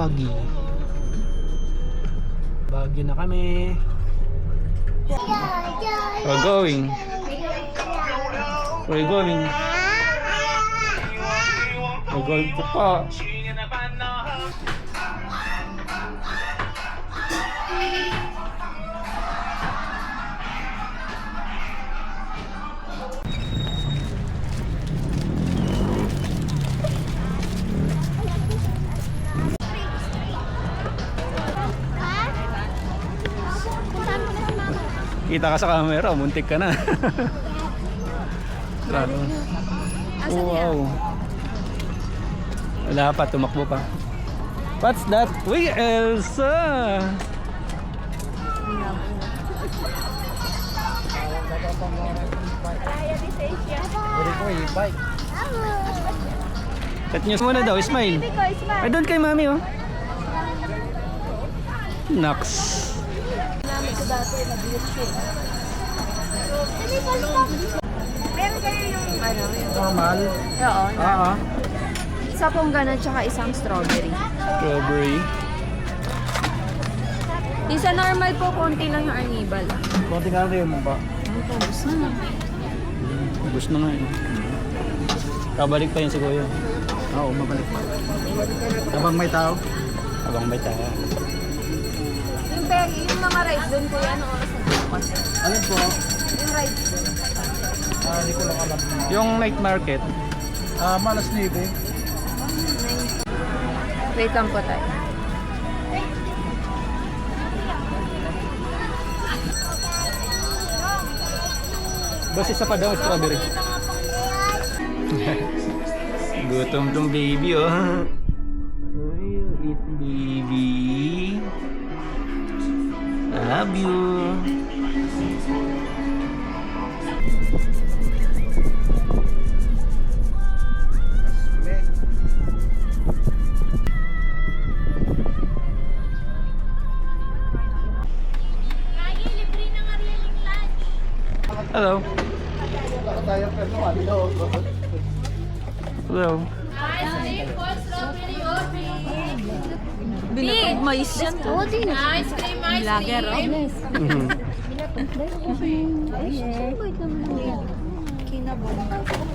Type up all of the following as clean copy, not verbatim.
Baguio. Baguio na kami. We're going. We're going. We're going to pa. Kita ka sa camera, muntik ka na. Wow. Wala pa, tumakbo pa. What's that? Uy, Elsa! Cut news muna daw, smile. Ay, doon kay mami, oh. Nox. Meron kayo yung ano? Normal? Oo. Oo. Isa pong ganun tsaka isang strawberry. Strawberry. Yung sa normal po, konti lang yung arnibal. Konti nga rin mo ba? Ano po, gusto na. Gusto na nga eh. Kabalik pa yun si Kuya. Oo, mabalik pa. Habang may tao? Habang may tao. Yung mga rice doon po, ano oras na bukas? Alin po? Yung rice doon. Hindi ko lang alam. Yung night market? Malas 9. Wait lang po tayo. Basta isa pa daw strawberry. Gutom tong baby, oh. Will you eat, baby? I love you. Hello. Hello. Binatugmays yan. Oo, din. Ice cream, ice cream. Lager,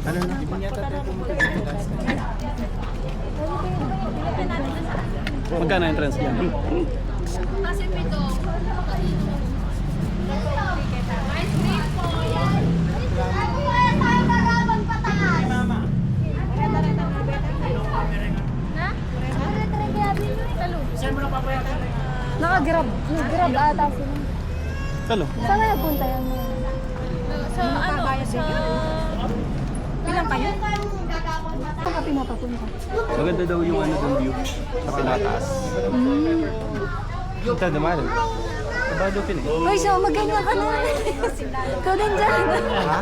Ano na? Magkano entrance dyan? Kasi pito. Ice cream po. Naka-grab. Nag-grab ata sila. Hello. Saan na nagpunta yan? Sa ano? Sa... Bilang kayo? Saan ka pinapapunta? Maganda daw yung ano ng view sa pinataas. Ito naman. Kabado pin eh. Hoy, so magganyan ka na. Ikaw din dyan. Ha?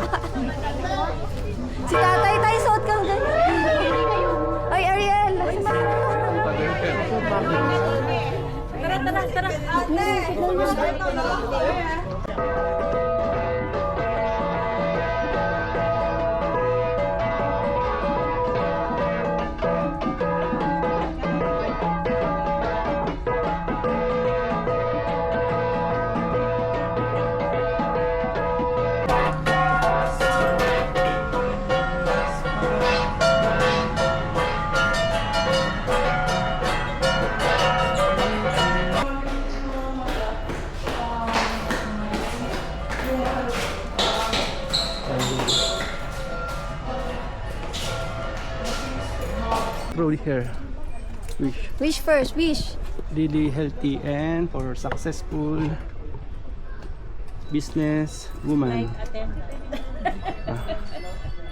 Si tatay tayo, suot kang ganyan. Ay, Ariel. Tara, tara, tara. Road here. Wish. Wish first, wish. Really healthy and for successful business woman.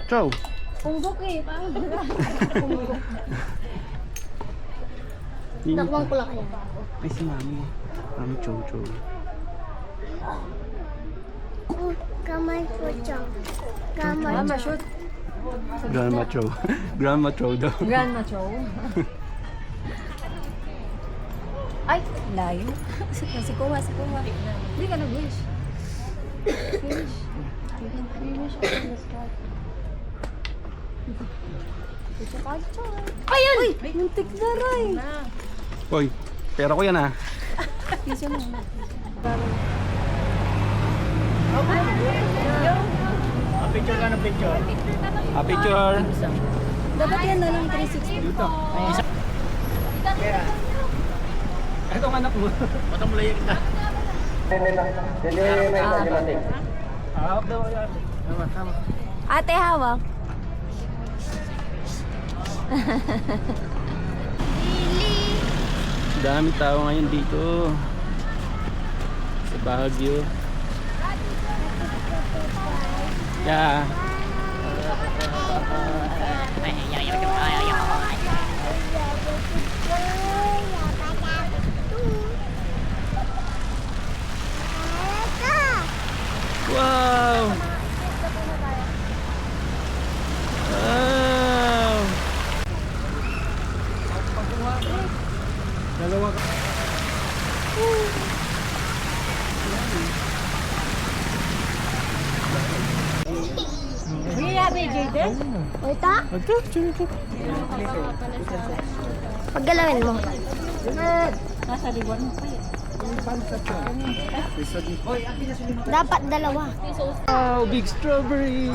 Chow. Punggok eh. Punggok. Hindi niyo Nakuwang pa- pula kaya. Ay, si Mami. Mami Chow Chow. Kamay po siya. Mama, shoot. Grandma Chow. Grandma Chow daw. Grandma Chow. Ay, layo. Si Kuha, si Kuha. Hindi ka nag-wish. Wish. Wish on the spot. Ayun! Uy! Muntik na rin. Hoy, pera ko yan ah. Piso lang. Picture ka ng picture. Picture. Dapat yan na lang 360. Dito. Isa. Itong anak mo. Bata mo layak na. Hawak daw yan. Tama. Ate, hawak. Daming tao ngayon dito. Sa Baguio. Yeah. Wow! Wow! Dalawa ka. Wait ah. Paggalawin mo. Dapat dalawa. Wow, big strawberry.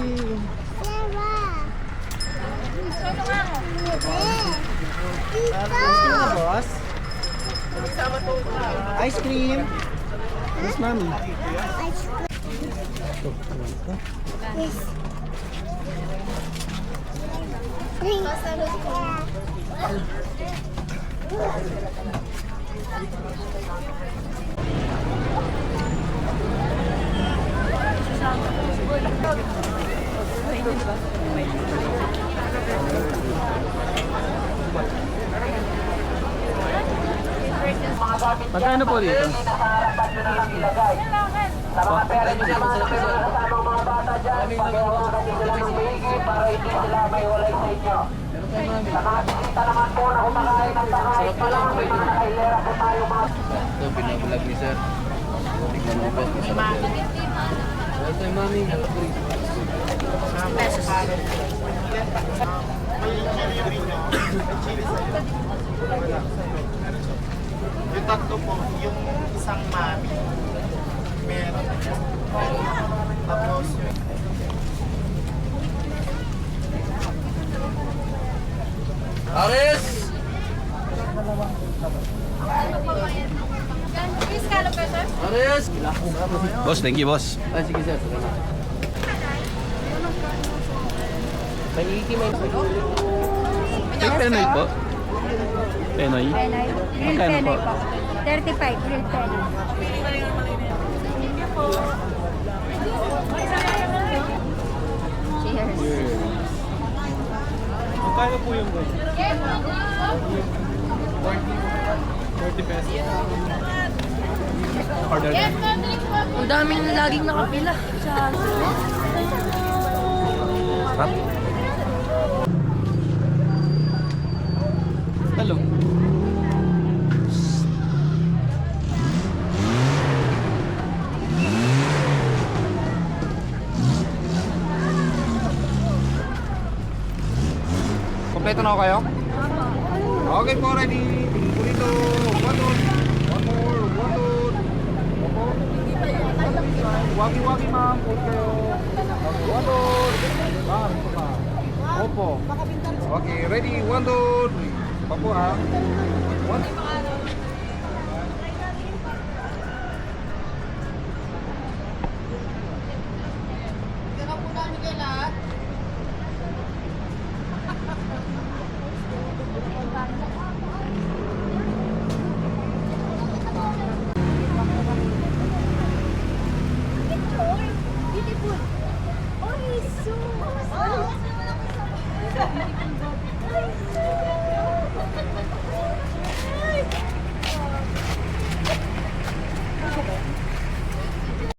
Boss. Ice cream. Yes, mami. Yes. Magkano po dito? Ito, binabulag ni sir. Tingnan mo ba? Masarap yan. Ito yung mami. Yung tatlo po, yung isang mami, meron. Tapos yung Aris! Aris! Boss, thank you, boss. Ah, sige sir. Salamat. May iki, may May Penoy po. Penoy? Penay. Grilled Magkano penay po? po. 35, grilled penay. Cheers. Magkano po yung boss? 40 pesos. Order na. Ang daming laging nakapila. Sarap. Hello. Kompleto na ako kayo? Okay po, ready. Burrito. One more. Wagi-wagi ma'am. Okay. One more. Ma'am, ito pa. Opo. Okay, ready. One, two, three. Papo ha. One. Beautiful. Oh, he's so awesome.